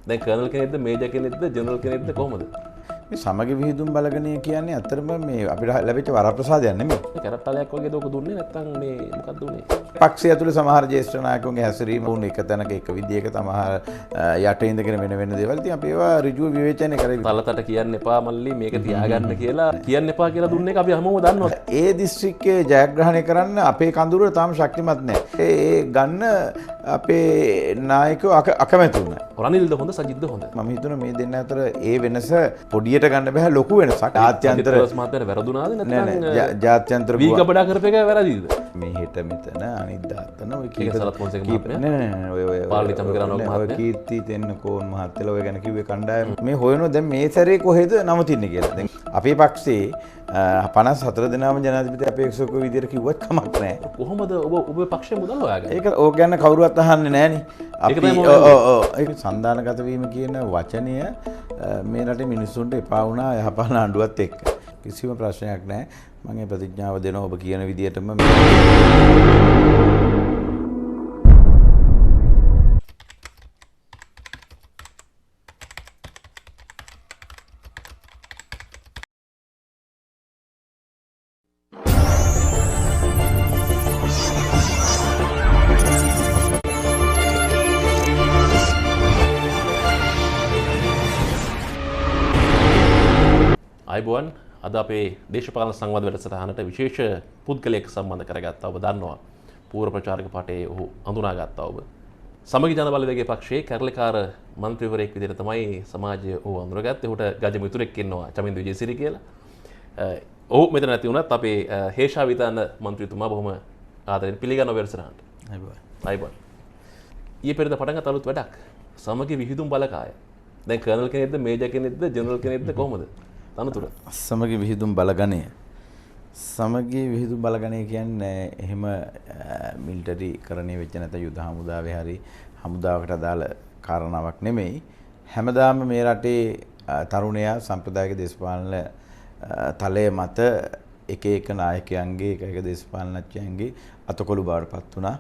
දැන් කර්නල් කෙනෙක්ද මේජර් කෙනෙක්ද ජනරල් කෙනෙක්ද කොහොමද? මේ සමගි විහිදුම් බලගණය කියන්නේ අතරම මේ අපිට ලැබිච්ච වරප්‍රසාදයක් නෙමෙයි. මේ කැරට්ටලයක් වගේ දෝක දුන්නේ නැත්නම් මේ මොකක්ද උනේ? පක්ෂය ඇතුළේ සමහර ජ්‍යෙෂ්ඨ නායකයන්ගේ හැසිරීම වුණ එක තැනක එක විදියක සමහර යට ඉඳගෙන වෙන දේවල් ඉතින් අපි ඒවා ඍජුව විවේචනය කරේ. තලතට කියන්න එපා මල්ලි මේක තියාගන්න කියලා කියන්න එපා කියලා දුන්නේ අපි හැමෝම දන්නවා. ඒ දිස්ත්‍රික්කයේ ජයග්‍රහණය කරන්න අපේ කඳුර තාම ශක්තිමත් නැහැ. ඒ ගන්න අපේ නායකයෝ අකමැති වුණා. රනිල්ද හොඳ සජිත්ද හොඳ? මම හිතනවා මේ දෙන්න අතර ඒ වෙනස පොඩියට ගන්න බෑ ලොකු වෙනසක්. ජාත්‍යන්තර මාතර වැරදුනාද නැත්නම් ජාත්‍යන්තර වී කපඩා කරප එක වැරදිද? මේ හෙට මෙතන අනිද්දාතන ඔය කීප සරත් පොන්සේක මහත්මයා නෑ ඔය පාලිතම කරනවා මහත්මයා කීර්ති තෙන්නකෝන් මහත්තයලා ඔය ගැන කිව්වේ කණ්ඩායම මේ හොයනවා දැන් මේ සැරේ කොහෙද නවතින්නේ කියලා. දැන් අපේ පක්ෂේ 54 දෙනාම ජනාධිපති අපේක්ෂක විදියට කිව්වත් කමක් නැහැ. කොහොමද ඔබ පක්ෂේ මුදල් හොයාගන්නේ? ඒක ඕක ගැන කවුරුවත් අහන්නේ නැහනේ. අපි ඒක සන්දානගත වීම කියන වචනය මේ රටේ මිනිස්සුන්ට එපා වුණා යහපත් ආණ්ඩුවත් එක්ක. කිසිම ප්‍රශ්නයක් නැහැ. මම මේ ප්‍රතිඥාව දෙනවා ඔබ කියන විදියටම. අයිබෝන් අද අපේ දේශපාලන සංවාද වැඩසටහනට විශේෂ පුද්ගලයෙක් සම්බන්ධ කරගත්තා. ඔබ දන්නවා පූර්ව ප්‍රචාරක පාඨයේ ඔහු අඳුනාගත්තා. ඔබ සමගි ජන බලවේගයේ පක්ෂයේ කැරලිකාර මන්ත්‍රීවරයෙක් විදිහට තමයි සමාජය ඔහු අඳුරගත්තේ. ඔහුට ගජ මිතුරෙක් ඉන්නවා චමින්ද විජේසිරි කියලා. ඔහු මෙතන නැති වුණත් අපේ හේෂා විතාන මන්ත්‍රීතුමා බොහොම ආදරෙන් පිළිගන්නවා වැඩසටහනට. අයිබෝන් ඊයේ පෙරේද පටන් ගත්ත අලුත් වැඩක් සමගි විහිදුම් බලකාය. දැන් කර්නල් කෙනෙක්ද මේජර් කෙනෙක්ද ජනරල් කෙනෙක්ද කොහොමද? සමගි විහිදුම් බලගණය. සමගි විහිදුම් බලගණය කියන්නේ එහෙම මිලිටරි කරණය වෙච්ච නැත්නම් යුද හමුදාවේ හරි හමුදාවකට අදාළ කාරණාවක් නෙමෙයි. හැමදාම මේ රටේ තරුණයා සම්ප්‍රදායික දේශපාලන තලය මත එක එක නායකයන්ගේ එක එක දේශපාලනඥයන්ගේ අතකොළු බවට පත් වුණා.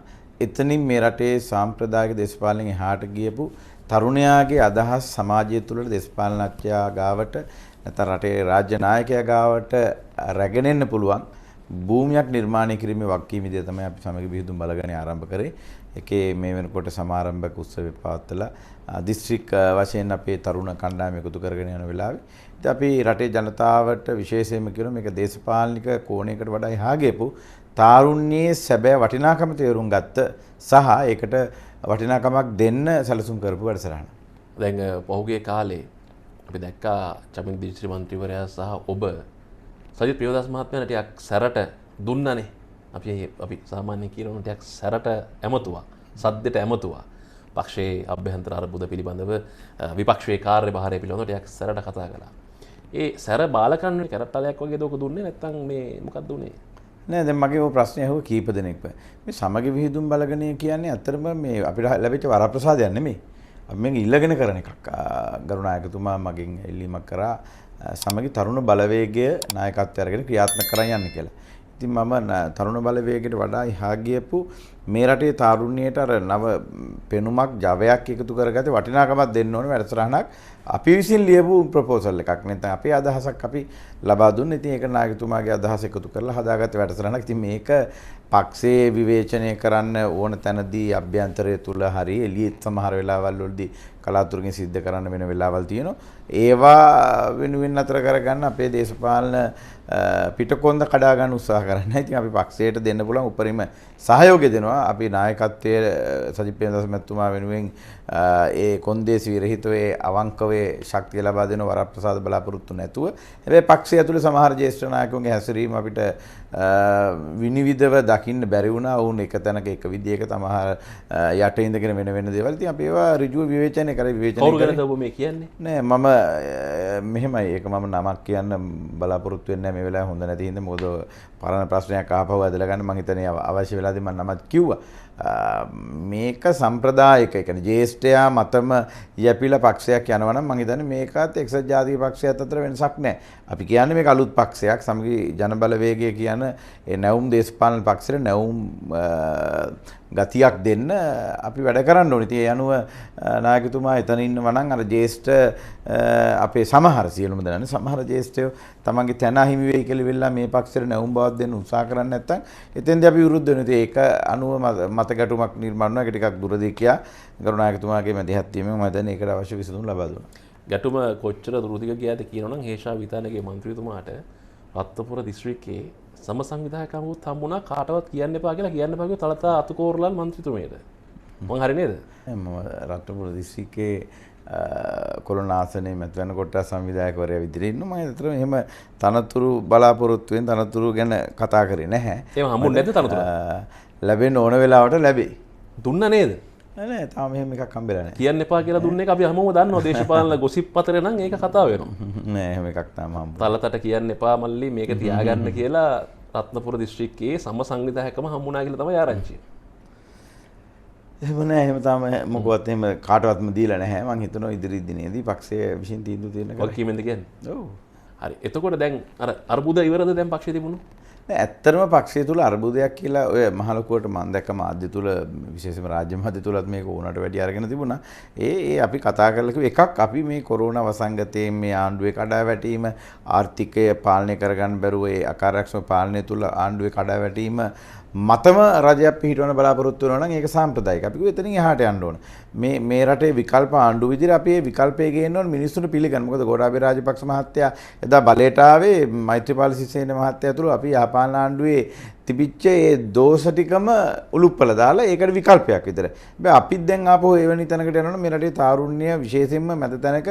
එතනින් මේ රටේ සාම්ප්‍රදායික දේශපාලනයෙන් එහාට ගියපු තරුණයාගේ අදහස් සමාජය තුළ දේශපාලනඥයා ගාවට නැත්නම් රටේ රාජ්‍ය නායකයා ගාවට රැගෙන එන්න පුළුවන් භූමියක් නිර්මාණය කිරීමේ වගකීම විදිය තමයි අපි සමගි විහිදුම් බලගණය ආරම්භ කරේ. ඒකේ මේ වෙනකොට සමාරම්භක උත්සවය පවත්වලා දිස්ත්‍රික් වශයෙන් අපේ තරුණ කණ්ඩායම එකතු කරගෙන යන වෙලාවේ ඉතින් අපි රටේ ජනතාවට විශේෂයෙන්ම කියන මේක දේශපාලනික කෝණයකට වඩා එහා ගියපු තාරුණ්‍යයේ සැබෑ වටිනාකම තේරුම් ගත්ත සහ ඒකට වටිනාකමක් දෙන්න සැලසුම් කරපු වැඩසටහන. දැන් පහුගිය කාලේ අපි දැක්කා චමින්ද දිස්ත්‍රික් මන්ත්‍රීවරයා සහ ඔබ සජිත් ප්‍රියදාස මහත්මයාට ටිකක් සැරට දුන්නනේ. අපි සාමාන්‍යයෙන් කියනවා ටිකක් සැරට ඇමතුවා. සද්දෙට ඇමතුවා. පක්ෂයේ අභ්‍යන්තර අර්බුද පිළිබඳව විපක්ෂයේ කාර්යභාරය පිළිබඳව ටිකක් සැරට කතා කළා. ඒ සැර බාලකන්නේ කැරට්ටලයක් වගේ දෝක දුන්නේ නැත්නම් මේ මොකක්ද උනේ? නෑ දැන් මගේ ඔය ප්‍රශ්නේ අහුව කීප දෙනෙක් මේ සමගි විහිදුම් බලගණය කියන්නේ අතරම මේ අපිට ලැබිච්ච වරප්‍රසාදයක් නෙමෙයි. අපි මේක ඉල්ලගෙන කරන එකක්. ගරුනායකතුමා මගෙන් ඉල්ලීමක් කරා සමගි තරුණ බලවේගය නායකත්වය අරගෙන ක්‍රියාත්මක කරන්න යන්න කියලා. ඉතින් මම තරුණ බලවේගයට වඩා එහා ගියපු මේ රටේ තාරුණ්‍යයට අර නව පෙනුමක් ජවයක් එකතු කරගත්තේ වටිනාකමක් දෙන්න ඕන වැඩසටහනක් අපි විසින් ලියපු ප්‍රොපෝසල් එකක්. නැත්නම් අපේ අදහසක් අපි ලබා දුන්නේ. ඉතින් ඒක නායකතුමාගේ අදහස එකතු කරලා හදාගත්ත වැඩසටහනක්. ඉතින් මේක පක්ෂයේ විවේචනය කරන්න ඕන තැනදී අභ්‍යන්තරය තුල හරි එළියේ සමහර වෙලාවල් වලදී කලාතුරකින් සිද්ධ කරන්න වෙන වෙලාවල් තියෙනවා. ඒවා වෙනුවෙන් අතර කරගන්න අපේ දේශපාලන පිටකොන්ද කඩා ගන්න උත්සාහ කරනවා. ඉතින් අපි පක්ෂයට දෙන්න පුළුවන් උපරිම සහයෝගය දෙනවා. අපි නායකත්වයේ සජිත් ප්‍රේමදාස මැතිතුමා වෙනුවෙන් ඒ කොන්දේසි විරහිතව අවංකව ශක්තිය ලබා දෙන වරප්‍රසාද බලාපොරොත්තු නැතුව හැබැයි පක්ෂය ඇතුළේ සමහර ජ්‍යෙෂ්ඨ නායකයන්ගේ හැසිරීම අපිට විනිවිදව දකින්න බැරි වුණා. වුන් එක තැනක එක විදියක තමහර යට ඉඳගෙන වෙන දේවල්. ඉතින් අපි ඒවා ඍජුව විවේචනය කරේ. කවුරු ගැනද ඔබ මේ කියන්නේ? නෑ මම මෙහෙමයි ඒක මම නමක් කියන්න බලාපොරොත්තු වෙන්නේ නැහැ මේ වෙලාවේ හොඳ නැති හින්දා. මොකද පරණ ප්‍රශ්නයක් ආපහු ඇදලා ගන්න මම හිතන්නේ අවශ්‍ය වෙලාවදී මම නමක් කිව්වා. මේක සම්ප්‍රදායික ඒ කියන්නේ ජ්‍යෙෂ්ඨයා මතම යැපිලා පක්ෂයක් යනවා නම් මම හිතන්නේ මේකත් එක්සත් ජාතික පක්ෂයත් අතර වෙනසක් නැහැ. අපි කියන්නේ මේක අලුත් පක්ෂයක්. සමගි ජන බලවේගය කියන ඒ නැවුම් දේශපාලන පක්ෂෙට නැවුම් ගතියක් දෙන්න අපි වැඩ කරන්න ඕනේ. ඉතින් ඒ අනුව නායකතුමා එතන ඉන්නවා නම් අර ජ්‍යෙෂ්ඨ අපේ සමහර සියලුම දෙනානේ සමහර ජ්‍යෙෂ්ඨයෝ තමන්ගේ තැන අහිමි වෙයි කියලා වෙලා මේ පක්ෂයට නැවුම් බවක් දෙන්න උත්සාහ කරන්නේ නැත්නම් එතෙන්දී අපි විරුද්ධ වෙනවා. ඉතින් ඒක අනුව මතගැටුමක් නිර්මාණය වෙනවා. ඒක ටිකක් දුරදී කියා ගරුනායකතුමාගේ මැදිහත් වීමෙන් මම දැන් ඒකට අවශ්‍ය විසඳුම් ලබා දුන්නා. ගැටුම කොච්චර දුරදිග ගියාද කියනවනම් හේෂා විතානගේ මන්ත්‍රීතුමාට රත්නපුර දිස්ත්‍රික්කයේ සම සංවිධායකවරුත් හම්බුණා කාටවත් කියන්න එපා කියලා කියන්න එපා කිව්ව තලතා අතුකෝරලාල් මන්ත්‍රීතුමේට. මං හරි නේද? මම රත්නපුර දිස්ත්‍රික්කයේ කොළොන් ආසනයේ මැතිවරණ කොට්ටාස සංවිධායකවරයා විදිහට ඉන්නවා. මම ඒතර එහෙම තනතුරු බලාපොරොත්තුෙන් තනතුරු ගැන කතා කරේ නැහැ. එහෙම හම්බුනේ නැද්ද තනතුරු? ලැබෙන්න ඕන වෙලාවට ලැබේ. දුන්නා නේද? නෑ තාම එහෙම එකක් හම්බෙලා නැහැ. කියන්න එපා කියලා දුන්න එක අපි හැමෝම දන්නවා. දේශපාලන ගොසිප් අතරේ නම් ඒක කතා වෙනවා. නෑ එහෙම එකක් තාම හම්බුනේ. තලතට කියන්න එපා මල්ලි මේක තියාගන්න කියලා රත්නපුර දිස්ත්‍රික්කයේ සම සංවිධායකම හම්බුණා කියලා තමයි ආරංචිය. එහෙම නෑ එහෙම තාම මොකවත් එහෙම කාටවත්ම දීලා නැහැ. මං හිතනවා ඉදිරි දිනේදී පක්ෂය විසින් තීන්දුව දෙන්න ඔය කීමෙන්ද කියන්නේ? ඔව්. හරි. එතකොට දැන් අර අර්බුද ඉවරද දැන් පක්ෂයේ තිබුණු? නෑ ඇත්තටම පක්ෂය තුල අර්බුදයක් කියලා ඔය මහලොකුවට මම දැක්ක මාධ්‍ය තුල විශේෂයෙන්ම රාජ්‍ය මාධ්‍ය තුලත් මේක ඕනට වැඩි අරගෙන තිබුණා. ඒ අපි කතා කරලා කිව්ව එකක් අපි මේ කොරෝනා වසංගතයෙන් මේ ආණ්ඩුවේ කඩාවැටීම ආර්ථිකය පාලනය කරගන්න බැරුව ඒ අකාර්යක්ෂම පාලනය තුල ආණ්ඩුවේ කඩාවැටීම මතම රජයක් පිහිටවන බලාපොරොත්තු වෙනවා නම් ඒක සාම්ප්‍රදායික. අපි කිව්ව එතනින් එහාට යන්න ඕන. මේ රටේ විකල්ප ආණ්ඩුව විදිහට අපි මේ විකල්පය ගේන්න ඕන මිනිස්සුන්ට පිළිගන්න. මොකද ගෝඨාභය රාජපක්ෂ මහත්තයා එදා බලයට ආවේ මෛත්‍රීපාල සිරිසේන මහත්තයා තුළ අපි යහපාලන ආණ්ඩුවේ තිබිච්ච ඒ දෝෂ ටිකම උලුප්පල දාලා ඒකට විකල්පයක් විතර. හැබැයි අපිත් දැන් ආපහු එවැනි තැනකට යනකොට මේ රටේ තාරුණ්‍ය විශේෂයෙන්ම මැද තැනක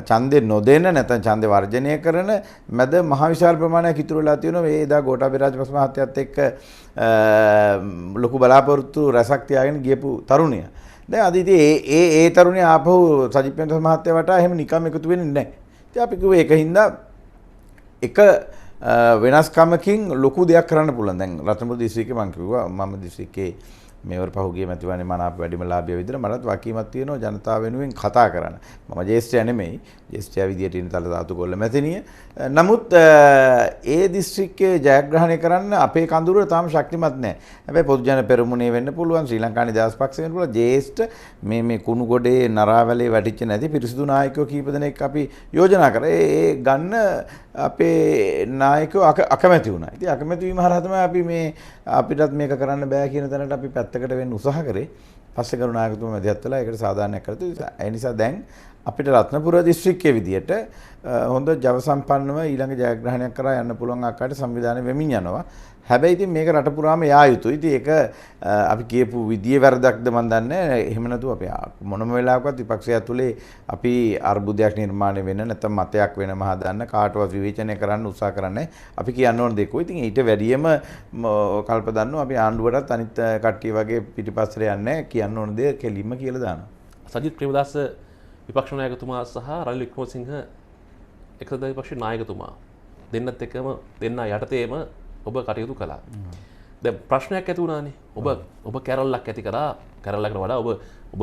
ඡන්දේ නොදෙන්න නැත්නම් ඡන්දේ වර්ජනය කරන මැද මහ විශාල ප්‍රමාණයක් ඉතුරු වෙලා තියෙනවා. මේ එදා ගෝඨාභය රාජපක්ෂ මහත්තයාත් එක්ක ලොකු බලාපොරොත්තු රැසක් තියාගෙන ගියපු තරුණිය. දැන් අද ඉතින් ඒ තරුණිය ආපහු සජිත් ප්‍රේමදාස මහත්තයා වටා එහෙම නිකම් එකතු වෙන්නේ නැහැ. ඉතින් අපි කිව්වේ ඒකින්ද එක වෙනස්කමකින් ලොකු දෙයක් කරන්න පුළුවන්. දැන් රත්නපුර දිස්ත්‍රික්කේ මම කිව්වා මම දිස්ත්‍රික්කේ මේවර පහුගිය මැතිවරණේ මනාප වැඩිම ලාභය විදිහට මටත් වකීමක් තියෙනවා ජනතාව වෙනුවෙන් කතා කරන්න. මම ජ්‍යෙෂ්ඨයා නෙමෙයි. ජ්‍යෙෂ්ඨයා විදියට ඉන්න තලදාතු කොල්ල මැතිනිය. නමුත් ඒ දිස්ත්‍රික්කේ ජයග්‍රහණය කරන්න අපේ කඳුර තාම ශක්තිමත් නැහැ. හැබැයි පොදු ජන පෙරමුණේ වෙන්න පුළුවන් ශ්‍රී ලංකා නිදහස් පක්ෂය වෙන්න පුළුවන්. ජ්‍යෙෂ්ඨ මේ කුණු ගොඩේ නරාවැලේ වැටිච්ච නැති පිරිසිදු නායකයෝ කීප දෙනෙක් අපි යෝජනා කරා. ඒ ගන්න අපේ නායකයෝ අකමැති වුණා. ඉතින් අකමැති වීම හරහා තමයි අපි මේ අපිටත් මේක කරන්න බෑ කියන තැනට අපි පැත්තකට වෙන්න උත්සාහ කරේ. පස්සේ කරුණායකතුමා මැදිහත් වෙලා ඒකට සාධාරණයක් කරලා ඒ නිසා දැන් අපිට රත්නපුර දිස්ත්‍රික්කයේ විදියට හොඳ ජව සම්පන්නව ඊළඟ ජයග්‍රහණයක් කරා යන්න පුළුවන් ආකාරයට සංවිධානය වෙමින් යනවා. හැබැයි ඉතින් මේක රට පුරාම යා යුතුයි. ඉතින් ඒක අපි කියපු විදියේ වැරදක්ද මන් දන්නේ නැහැ. එහෙම නැතුව අපි මොනම වෙලාවකවත් විපක්ෂය ඇතුලේ අපි අර්බුදයක් නිර්මාණය වෙන්න නැත්නම් මතයක් වෙනම හදන්න කාටවත් විවේචනය කරන්න උත්සාහ කරන්නේ. අපි කියන්න ඕන දෙකෝ. ඉතින් ඊට වැඩියම කල්ප දන්නවා අපි ආණ්ඩුවටත් අනිත් කට්ටිය වගේ පිටිපස්සට යන්නේ කියන්න ඕන දේ කෙලින්ම කියලා දානවා. සජිත් ප්‍රේමදාස විපක්ෂ නායකතුමා සහ රනිල් වික්‍රමසිංහ එක්සත් විපක්ෂ නායකතුමා දෙන්නත් එක්කම දෙන්න යටතේම ඔබ කටයුතු කළා. දැන් ප්‍රශ්නයක් ඇති වුණානේ. ඔබ කැරල්ලක් ඇති කරා. කැරල්ලකට වඩා ඔබ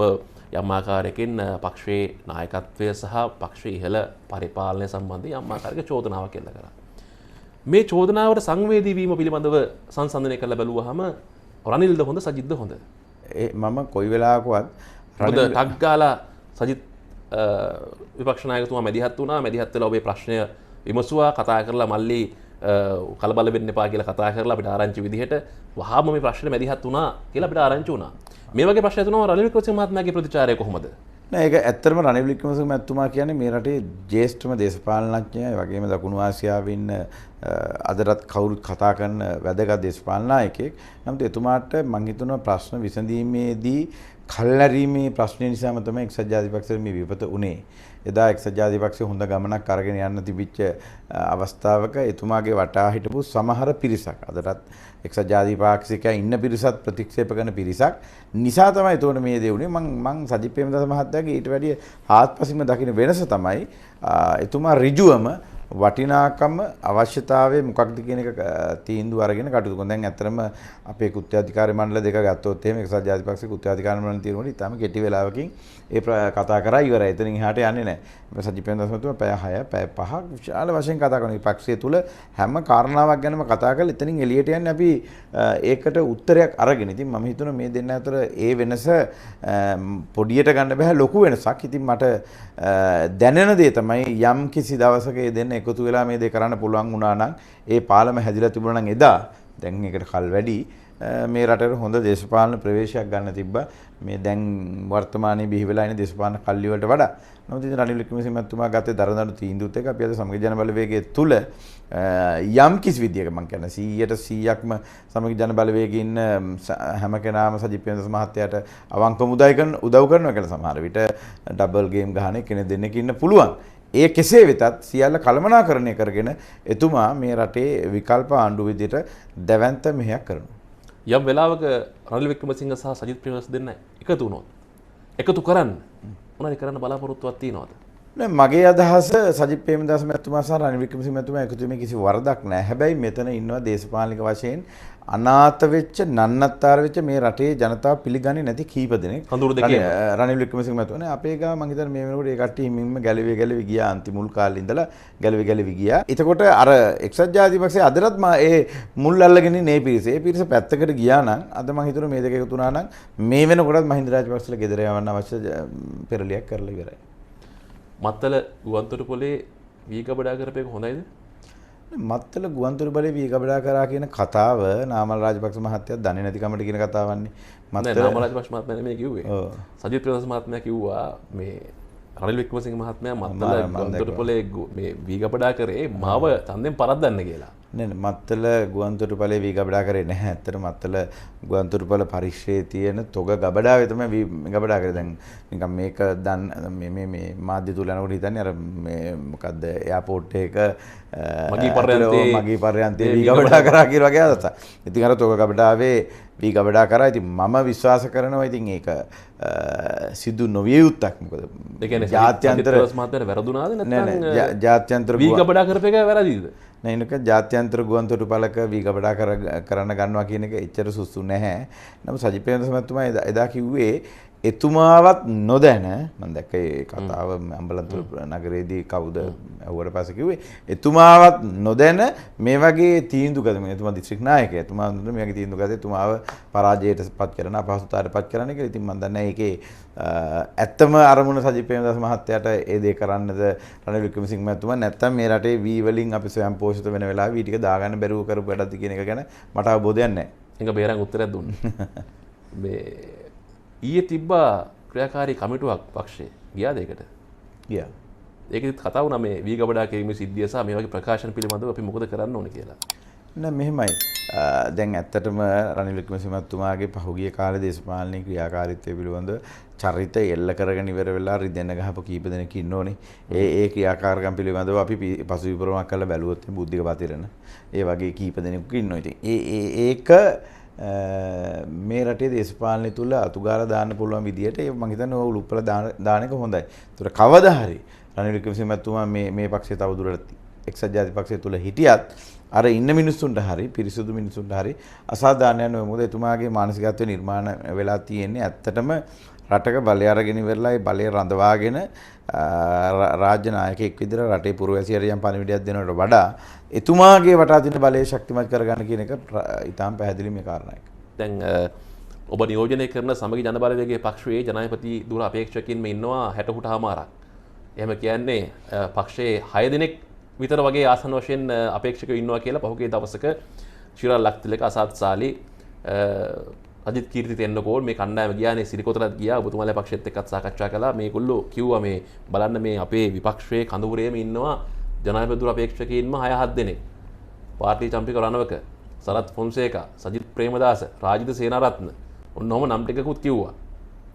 යම් ආකාරයකින් පක්ෂයේ නායකත්වය සහ පක්ෂයේ ඉහළ පරිපාලනය සම්බන්ධයෙන් යම් ආකාරයක චෝදනාවක් එල්ල කරා. මේ චෝදනාවට සංවේදී වීම පිළිබඳව සංසන්දනය කරලා බැලුවාම රනිල්ද හොඳ සජිත්ද හොඳ? මම කොයි වෙලාවකවත් රනිල් ටක් ගාලා සජිත් විපක්ෂ නායකතුමා මැදිහත් වුණා. මැදිහත් වෙලා ඔබේ ප්‍රශ්නය විමසුවා. කතා කරලා මල්ලි කලබල වෙන්න එපා කියලා කතා කරලා අපිට ආරංචි විදිහට වහාම මේ ප්‍රශ්නේ මැදිහත් වුණා කියලා අපිට ආරංචි වුණා. මේ වගේ ප්‍රශ්න තුනම රනිල් වික්‍රමසිංහ මහත්මයාගේ ප්‍රතිචාරය කොහොමද? නෑ ඒක ඇත්තටම රනිල් වික්‍රමසිංහ මහත්මයා කියන්නේ මේ රටේ ජ්‍යෙෂ්ඨම දේශපාලනඥයා. ඒ වගේම දකුණු ආසියාවේ ඉන්න අදටත් කවුරුත් කතා කරන වැදගත් දේශපාලන නායකයෙක්. නමුත් එතුමාට මම හිතනවා ප්‍රශ්න විසඳීමේදී කල්ැරීමේ ප්‍රශ්නය නිසාම තමයි එක්සත් ජාතිපක්ෂයේ මේ විපත උනේ. එදා එක්සත් ජාතිපක්ෂය හොඳ ගමනක් අරගෙන යන්න තිබිච්ච අවස්ථාවක එතුමාගේ වටා හිටපු සමහර පිරිසක් අදටත් එක්සත් ජාතිපාක්ෂිකයා ඉන්න පිරිසත් ප්‍රතික්ෂේප කරන පිරිසක් නිසා තමයි එතකොට මේ දේ උනේ. මං සජිත් ප්‍රේමදාස මහත්තයාගේ ඊට වැඩිය ආත්පසින්ම දකින්න වෙනස තමයි එතුමා ඍජුවම වටිනාකම අවශ්‍යතාවය මොකක්ද කියන එක තීන්දුව අරගෙන කටයුතු කරනවා. දැන් ඇත්තටම අපේ කෘත්‍යාධිකාරී මණ්ඩල දෙක ගත්තොත් එහෙම එක්සත් ජාතික පක්ෂයේ කෘත්‍යාධිකාරී මණ්ඩල තියෙනකොට ඉතාලම කෙටි වෙලාවකින් කතා කරා ඉවරයි. එතනින් එහාට යන්නේ නැහැ. සජිත් ප්‍රේමදාසතුමා පැය 6 පැය 5ක් විශාල වශයෙන් කතා කරනවා. මේ පක්ෂය තුල හැම කාරණාවක් ගැනම කතා කරලා එතනින් එළියට යන්නේ අපි ඒකට උත්තරයක් අරගෙන. ඉතින් මම හිතනවා මේ දෙන්න අතර ඒ වෙනස පොඩියට ගන්න බෑ ලොකු වෙනසක්. ඉතින් මට දැනෙන දේ තමයි යම් කිසි දවසක ඒ දෙන්න එකතු වෙලා මේ දේ කරන්න පුළුවන් වුණා නම් ඒ පාලම හැදිලා තිබුණා නම් එදා දැන් ඒකට කල් වැඩි මේ රටේ හොඳ දේශපාලන ප්‍රවේශයක් ගන්න තිබ්බා. මේ දැන් වර්තමානයේ බිහි වෙලා ඉන්න දේශපාලන කල්ලි වලට වඩා. නමුත් ඉතින් රනිල් වික්‍රමසිංහ මහත්මයා ගත්තේ දරදඬු තීන්දුවත් එක අපි අද සමගි ජන බලවේගයේ තුල යම් කිසි විදියක මම කියන්නේ 100%ක්ම සමගි ජන බලවේගයේ ඉන්න හැම කෙනාම සජිත් ප්‍රේමදාස මහත්තයාට අවංකව උදව් කරනවා කියලා සමහර විට ඩබල් ගේම් ගහන කෙනෙක් දෙන්නෙක් ඉන්න පුළුවන්. ඒ කෙසේ වෙතත් සියල්ල කළමනාකරණය කරගෙන එතුමා මේ රටේ විකල්ප ආණ්ඩුව විදිහට දැවැන්ත මෙහෙයක් කරනවා. යම් වෙලාවක රනිල් වික්‍රමසිංහ සහ සජිත් ප්‍රේමදාස දෙන්න එකතු වුණොත් එකතු කරන්න මොනවද කරන්න බලාපොරොත්තුවක් තියනවද? නෑ මගේ අදහස සජිත් ප්‍රේමදාස මහත්මයා සහ රනිල් වික්‍රමසිංහ මහත්මයා එකතු වීමේ කිසි වරදක් නෑ. හැබැයි මෙතන ඉන්නවා දේශපාලනික වශයෙන් අනාථ වෙච්ච නන්නත්තර වෙච්ච මේ රටේ ජනතාව පිළිගන්නේ නැති කීප දෙනෙක්. කඳුළු දෙකේ රනිල් වික්‍රමසිංහ මහත්මයා අපේ ගාව මං හිතන්නේ මේ වෙනකොට ඒ කට්ටිය හිමින්ම ගැලවි ගියා අන්තිම මුල් කාලේ ඉඳලා ගැලවි ගියා. එතකොට අර එක්සත් ජාතික පක්ෂයේ අදටත් ඒ මුල් අල්ලගෙන ඉන්නේ ඒ පිරිස පැත්තකට ගියා නම් අද මං හිතනවා මේ දෙක එකතු වුණා නම් මේ වෙනකොටත් මහින්ද රාජපක්ෂලා ගෙදර යවන්න අවශ්‍ය පෙරලියක් කරලා ඉවරයි. මත්තල ගුවන්තොටුපොලේ වීගබඩා කරපේක හොඳයිද? මත්තල ගුවන්තොටුපොලේ වීගබඩා කරා කියන කතාව නාමල් රාජපක්ෂ මහත්තයා දන්නේ නැති කමට කියන කතාවන්නේ. මත්තල නාමල් රාජපක්ෂ මහත්මයා නෙමෙයි කිව්වේ. සජිත් ප්‍රේමදාස මහත්මයා කිව්වා මේ රනිල් වික්‍රමසිංහ මහත්මයා මත්තල ගුවන්තොටුපොලේ මේ වීගබඩා කරේ මාව තන්දෙන් පරද්දන්න කියලා. නෑ මත්තල ගුවන්තොටුපොලේ වීගබඩා කරේ නැහැ. ඇත්තට මත්තල ගුවන්තොටුපොළ පරිශ්‍රයේ තියෙන තොග ගබඩාවේ තමයි වීගබඩා කරේ. දැන් නිකන් මේක මේ මාධ්‍ය තුල යනකොට හිතන්නේ අර මේ මොකද්ද එයාපෝට් එක මගී පර්යන්තේ වීගබඩා කරා කියලා වගේ අදහසක්. ඉතින් අර තොග ගබඩාවේ වීගබඩා කරා. ඉතින් මම විශ්වාස කරනවා ඉතින් ඒක සිදු නොවිය යුත්තක්. මොකද ඒ කියන්නේ ජාත්‍යන්තර මහත්මයාට වැරදුනාද නැත්නම් නෑ ජාත්‍යන්තර වීගබඩා කරපේක වැරදිද? නෑ නේද ජාත්‍යන්තර ගුවන්තොටුපළක වීගබඩා කරන්න ගන්නවා කියන එක එච්චර සුසු නැහැ. නමුත් සජිත් ප්‍රේමදාස මහත්මයා එදා කිව්වේ එතුමාවත් නොදැන මම දැක්ක ඒ කතාව අම්බලන්තොට නගරයේදී කවුද ඇහුවට පස්සේ කිව්වේ එතුමාවත් නොදැන මේ වගේ තීන්දුව ගන්න. එතුමා දිස්ත්‍රික් නායකයා. එතුමා මේ වගේ තීන්දුව ගත්තේ එතුමාව පරාජයට පත් කරන අපහසුතාවයට පත් කරන්න කියලා. ඉතින් මම දන්නේ ඒකේ ඇත්තම අරමුණ සජිත් ප්‍රේමදාස මහත්තයාට ඒ දේ කරන්නද රනිල් වික්‍රමසිංහ මහත්මයා නැත්තම් මේ රටේ වී වලින් අපි ස්වයං පෝෂිත වෙන වෙලාවෙ වී ටික දාගන්න බැරුව කරපු වැඩක්ද කියන එක ගැන මට අවබෝධයක් නැහැ. ඒක බේරන් උත්තරයක් දුන්නා. මේ ඊයේ තිබ්බා ක්‍රියාකාරී කමිටුවක් පක්ෂයේ ගියාද ඒකට? ගියා. ඒකෙත් කතා වුණා මේ වීගබඩා කිරීමේ සිද්ධිය සහ මේ වගේ ප්‍රකාශන පිළිබඳව අපි මොකද කරන්න ඕනේ කියලා. නෑ මෙහෙමයි. දැන් ඇත්තටම රනිල් වික්‍රමසිංහ මහත්මයාගේ පහුගිය කාලේ දේශපාලන ක්‍රියාකාරීත්වය පිළිබඳව චරිත එල්ල කරගෙන ඉවර වෙලා රිදෙන්න ගහපු කීප දෙනෙක් ඉන්නෝනේ. ඒ ක්‍රියාකාරකම් පිළිබඳව අපි පසුවිපරමක් කරලා බැලුවොත් බුද්ධික පතිරණ ඒ වගේ කීප දෙනෙක් ඉන්නවා. ඉතින් ඒක මේ රටේ දේශපාලනය තුල අතුගාලා දාන්න පුළුවන් විදියට ඒ මම හිතන්නේ ඔය උළුප්පල දාන එක හොඳයි. ඒතර කවදා හරි රනිල් වික්‍රමසිංහ මහත්මයා මේ පක්ෂය තවදුරටත් එක්සත් ජාතික පක්ෂය තුල හිටියත් අර ඉන්න මිනිස්සුන්ට හරි පිරිසුදු මිනිස්සුන්ට හරි අසාධාරණයක් නෙවෙයි. මොකද එතුමාගේ මානසිකත්වය නිර්මාණ වෙලා තියෙන්නේ ඇත්තටම රටක බලය අරගෙන ඉවරලා ඒ බලය රඳවාගෙන රාජ්‍ය නායකයෙක් විදිහට රටේ පුරවැසියරියන් පණිවිඩයක් දෙනවට වඩා එතුමාගේ වටා තියෙන බලය ශක්තිමත් කරගන්න කියන එක ඉතාම පැහැදිලි මේ කාරණයක්. දැන් ඔබ නියෝජනය කරන සමගි ජන බලවේගයේ පක්ෂයේ ජනාධිපති දුර අපේක්ෂකයින්ම ඉන්නවා 60%මාරක්. එහෙම කියන්නේ පක්ෂයේ 6 දෙනෙක් විතර වගේ ආසන වශයෙන් අපේක්ෂකයෝ ඉන්නවා කියලා පහුගිය දවසක ශිරාල් ලක්තිලක අසත් සාලි අජිත් කීර්ති තෙන්නකෝන් මේ කණ්ඩායම ගියානේ සිරිකොතලත් ගියා ඔබතුමාලා පක්ෂයත් එක්කත් සාකච්ඡා කළා. මේගොල්ලෝ කිව්වා මේ බලන්න මේ අපේ විපක්ෂයේ කඳවුරේම ඉන්නවා ජනාධිපති දුර අපේක්ෂකයින්ම 6-7 දෙනෙක්. පාර්ලි චම්පික රණවක, සරත් ෆොන්සේකා, සජිත් ප්‍රේමදාස, රාජිත සේනාරත්න ඔන්නෝම නම් ටිකකුත් කිව්වා.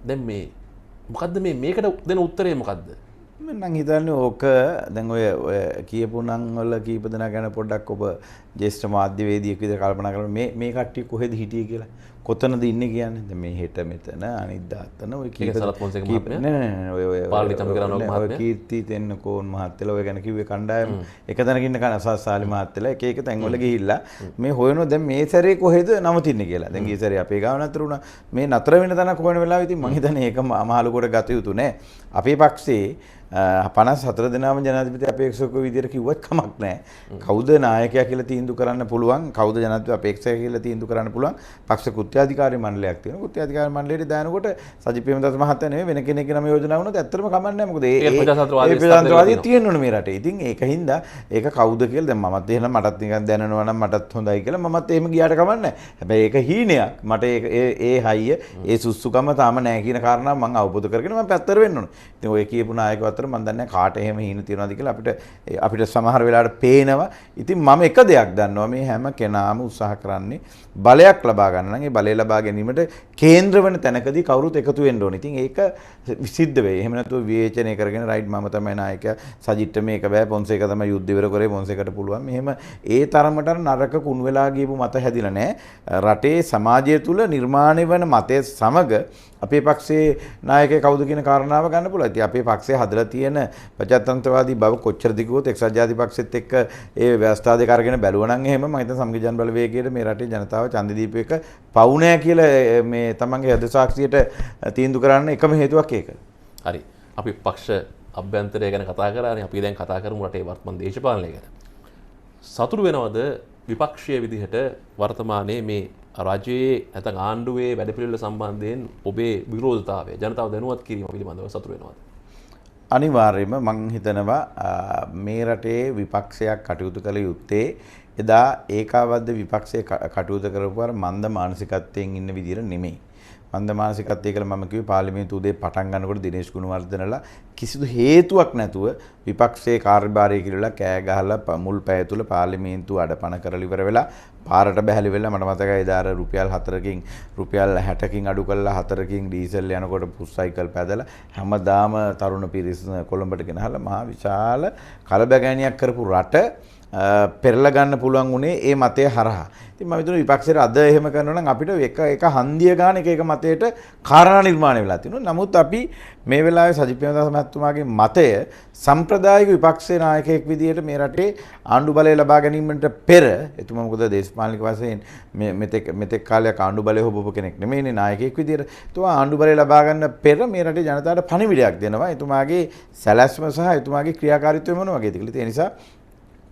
දැන් මේ මොකද්ද මේකට දෙන උත්තරේ මොකද්ද? මම නම් හිතන්නේ ඕක දැන් ඔය කියපු නම් වල කීප දෙනා ගැන පොඩ්ඩක් ඔබ ජ්‍යෙෂ්ඨ මාධ්‍යවේදියෙක් විදිහට කල්පනා කරලා මේ කට්ටිය කොහෙද හිටියේ කියලා කොතනද ඉන්නේ කියන්නේ? දැන් මේ හෙට මෙතන අනිද්දා අතන ඔය ඒක සරත් පොන්සේක මහත්මයා නෑ ඔය පාලිතම් කරනවා ඔය මහත්මයා කීර්ති තෙන්නකෝන් මහත්තයලා ඔය ගැන කිව්වේ කණ්ඩායම එක තැනක ඉන්න කනසාලි මහත්තයලා එක එක තැන්වල ගිහිල්ලා මේ හොයනවා දැන් මේ සැරේ කොහෙද නවතින්නේ කියලා. දැන් ඊ සැරේ අපේ ගාව නතර වුණා. මේ නතර වෙන තැනක් හොයන වෙලාවෙ ඉතින් මං හිතන්නේ ඒක මහලුකොට ගත යුතු නෑ. අපේ පක්ෂේ 54 දෙනාම ජනාධිපති අපේක්ෂකව විදියට කිව්වත් කමක් නැහැ. කවුද නායකයා කියලා තීන්දුව කරන්න පුළුවන්? කවුද ජනාධිපති අපේක්ෂකයා කියලා තීන්දුව කරන්න පුළුවන්? පක්ෂ කෘත්‍යාධිකාරී මණ්ඩලයක් තියෙනවා. කෘත්‍යාධිකාරී මණ්ඩලයට දානකොට සජිත් ප්‍රේමදාස මහත්තයා නෙමෙයි වෙන කෙනෙක්ගේ නම යෝජනා වුණොත් ඇත්තටම කමක් නැහැ. මොකද ඒ ප්‍රජාතන්ත්‍රවාදී තියෙනවනේ මේ රටේ. ඉතින් ඒක හින්දා ඒක කවුද කියලා දැන් මමත් එහෙනම් මටත් නිකන් දැනනවා නම් මටත් හොඳයි කියලා මමත් එහෙම ගියාට කමක් නැහැ. හැබැයි ඒක හීනයක්. මට ඒ හයිය ඒ සුසුකම තාම නැහැ කියන කාරණාව මම අවබෝධ කරගෙන මම පැත්තට වෙන්න ඕනේ. ඉතින් ඔය කියපු නායකව අතර මම දන්නේ කාට එහෙම හීන තියනවාද කියලා අපිට සමහර වෙලාවට පේනවා. ඉතින් මම එක දෙයක් දන්නවා මේ හැම කෙනාම උත්සාහ කරන්නේ බලයක් ලබා ගන්න නම් ඒ බලය ලබා ගැනීමට කේන්ද්‍ර වෙන තැනකදී කවුරුත් එකතු වෙන්න ඕනේ. ඉතින් ඒක සිද්ධ වෙයි. එහෙම නැතුව විවේචනය කරගෙන රයිට් මම තමයි නායකයා සජිත්ට මේක බෑ පොන්සේක තමයි යුද්ධ ඉවර කරේ පොන්සේකට පුළුවන්. මෙහෙම ඒ තරමට නරක කුණු වෙලා ගියපු මත හැදිලා නැහැ. රටේ සමාජය තුල නිර්මාණය වෙන මතය සමග අපේ පක්ෂයේ නායකයා කවුද කියන කාරණාව ගන්න පුළුවන්. ඉතින් අපේ පක්ෂයේ හදලා තියෙන ප්‍රජාතන්ත්‍රවාදී බව කොච්චර දිගුවොත් එක්සත් ජාතික පක්ෂෙත් එක්ක ඒ ව්‍යවස්ථා දෙක අරගෙන බැලුවා නම් එහෙම මම හිතන සමගි ජන බලවේගයේ මේ රටේ ජනතාව ඡන්ද දීපු එක පවු නෑ කියලා මේ තමන්ගේ හද සාක්ෂියට තීන්දුව කරන්න එකම හේතුවක් ඒක. හරි. අපි පක්ෂ අභ්‍යන්තරය ගැන කතා කරානේ. අපි දැන් කතා කරමු රටේ වර්තමාන දේශපාලනය ගැන. සතුරු වෙනවද විපක්ෂීය විදිහට වර්තමානයේ මේ රජයේ නැත්නම් ආණ්ඩුවේ වැඩපිළිවෙල සම්බන්ධයෙන් ඔබේ විරෝධතාවය ජනතාව දැනුවත් කිරීම පිළිබඳව සතුරු වෙනවද? අනිවාර්යයෙන්ම මං හිතනවා මේ රටේ විපක්ෂයක් කටයුතු කළ යුත්තේ එදා ඒකාබද්ධ විපක්ෂයේ කටයුතු කරපුවාර මන්ද මානසිකත්වයෙන් ඉන්න විදිහට නෙමෙයි. මන්ද මානසිකත්වය කියලා මම කිව්වේ පාර්ලිමේන්තු උදේ පටන් ගන්නකොට දිනේෂ් ගුණවර්ධනලා කිසිදු හේතුවක් නැතුව විපක්ෂයේ කාර්යභාරය කියලා කෑ ගහලා මුල් පැය තුල පාර්ලිමේන්තුව අඩපණ කරලා ඉවර වෙලා පාරට බැහැලි වෙලා මට මතකයි එදා අර රුපියල් 4කින් රුපියල් 60කින් අඩු කරලා 4කින් ඩීසල් යනකොට පුස් සයිකල් පැදලා හැමදාම තරුණ පිරිස කොළඹට ගෙනහලා මහා විශාල කලබගෑනියක් කරපු රට පෙරලා ගන්න පුළුවන් උනේ ඒ මතය හරහා. ඉතින් මම හිතනවා විපක්ෂයට අද එහෙම කරනවා නම් අපිට එක හන්දිය ගන්න එක මතයට කාරණා නිර්මාණය වෙලා තියෙනවා. නමුත් අපි මේ වෙලාවේ සජිත් ප්‍රේමදාස මහත්මයාගේ මතය සම්ප්‍රදායික විපක්ෂයේ නායකයෙක් විදිහට මේ රටේ ආණ්ඩු බලය ලබා ගැනීමට පෙර එතුමා මොකද දේශපාලනික වශයෙන් මෙතෙක් කාලයක් ආණ්ඩු බලය හොබපු කෙනෙක් නෙමෙයිනේ නායකයෙක් විදිහට. එතුමා ආණ්ඩු බලය ලබා ගන්න පෙර මේ රටේ ජනතාවට පණිවිඩයක් දෙනවා. එතුමාගේ සැලැස්ම සහ එතුමාගේ ක්‍රියාකාරීත්වය මොන වගේද කියලා. ඒ නිසා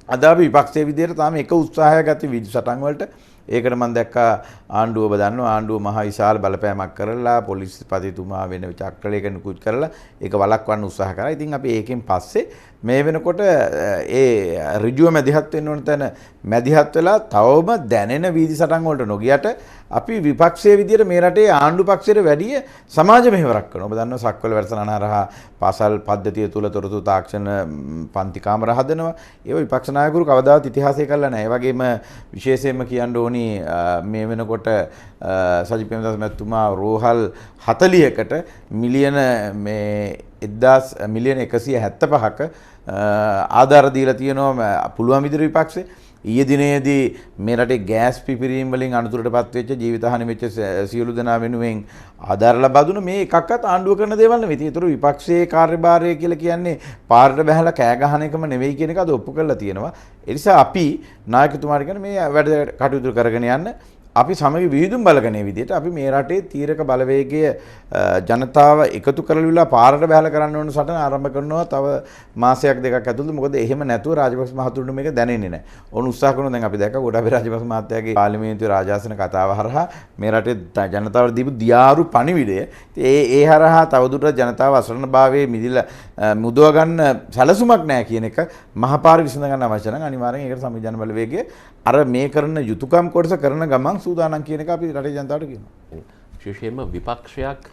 අද අපි විපක්ෂයේ විදිහට තාම එක උත්සාහයක් ගත්තේ විදු සටන් වලට. ඒකට මම දැක්කා ආණ්ඩුව ඔබ දන්නවා ආණ්ඩුව මහා විශාල බලපෑමක් කරලා පොලිස්පතිතුමා වෙන චක්‍රලයක නිකුත් කරලා ඒක වළක්වන්න උත්සාහ කරා. ඉතින් අපි ඒකෙන් පස්සේ මේ වෙනකොට ඒ ඍජුව මැදිහත් වෙන්න ඕන තැන මැදිහත් වෙලා තවම දැනෙන වීදි සටන් වලට නොගියට අපි විපක්ෂයේ විදිහට මේ රටේ ආණ්ඩු පක්ෂයට වැඩිය සමාජ මෙහෙවරක් කරනවා. ඔබ දන්නවා සක්වල වැඩසටහන හරහා පාසල් පද්ධතිය තුල තොරතුරු තාක්ෂණ පන්ති කාමර හදනවා. ඒව විපක්ෂ නායකවරු කවදාවත් ඉතිහාසය කළා නැහැ. ඒ වගේම විශේෂයෙන්ම කියන්න ඕනි මේ වෙනකොට සජිත් ප්‍රේමදාස මහත්මයා රෝහල් 40කට මිලියන මිලියන 175ක ආධාර දීලා තියෙනවා පුළුවන් විදිහට විපක්ෂේ. ඊයේ දිනේදී මේ රටේ ගෑස් පිපිරීම් වලින් අනතුරටපත් වෙච්ච ජීවිතහානි වෙච්ච සියලු දෙනා වෙනුවෙන් ආධාර ලබා දුන්න මේ එකක්වත් ආණ්ඩුව කරන දේවල් නෙවෙයි. ඒතර විපක්ෂයේ කාර්යභාරය කියලා කියන්නේ පාරට බහැලා කෑ ගහන එකම නෙවෙයි කියන එක අද ඔප්පු කරලා තියෙනවා. ඒ නිසා අපි නායකතුමාට කියන මේ වැඩ කටයුතු කරගෙන යන්න අපි සමග විහිදුම් බලගන්නේ විදිහට අපි මේ රටේ තීරක බලවේගය ජනතාව එකතු කරලා පාරට බහලා කරන්න ඕන සටන ආරම්භ කරනවා තව මාසයක් දෙකක් ඇතුළත. මොකද එහෙම නැතුව රාජපක්ෂ මහතුරුන්ට මේක දැනෙන්නේ නැහැ. ඕන උත්සාහ කරනවා. දැන් අපි දැක්කා ගොඩාබේ රාජපක්ෂ මහත්තයාගේ පාර්ලිමේන්තුවේ රාජාසන කතාව හරහා මේ රටේ ජනතාවට දීපු දියාරු පණිවිඩය ඒ හරහා තවදුරටත් ජනතාව අසරණභාවයේ මිදිලා මුදව ගන්න සැලසුමක් නැහැ කියන එක මහපාර විසඳ ගන්න අවශ්‍ය නම් අනිවාර්යෙන් ඒකට සම්විධාන බලවේගය අර මේ කරන යුතුයකම් කොටස කරන ගමන් සූදානම් කියන එක අපි රටේ ජනතාවට කියනවා. විශේෂයෙන්ම විපක්ෂයක්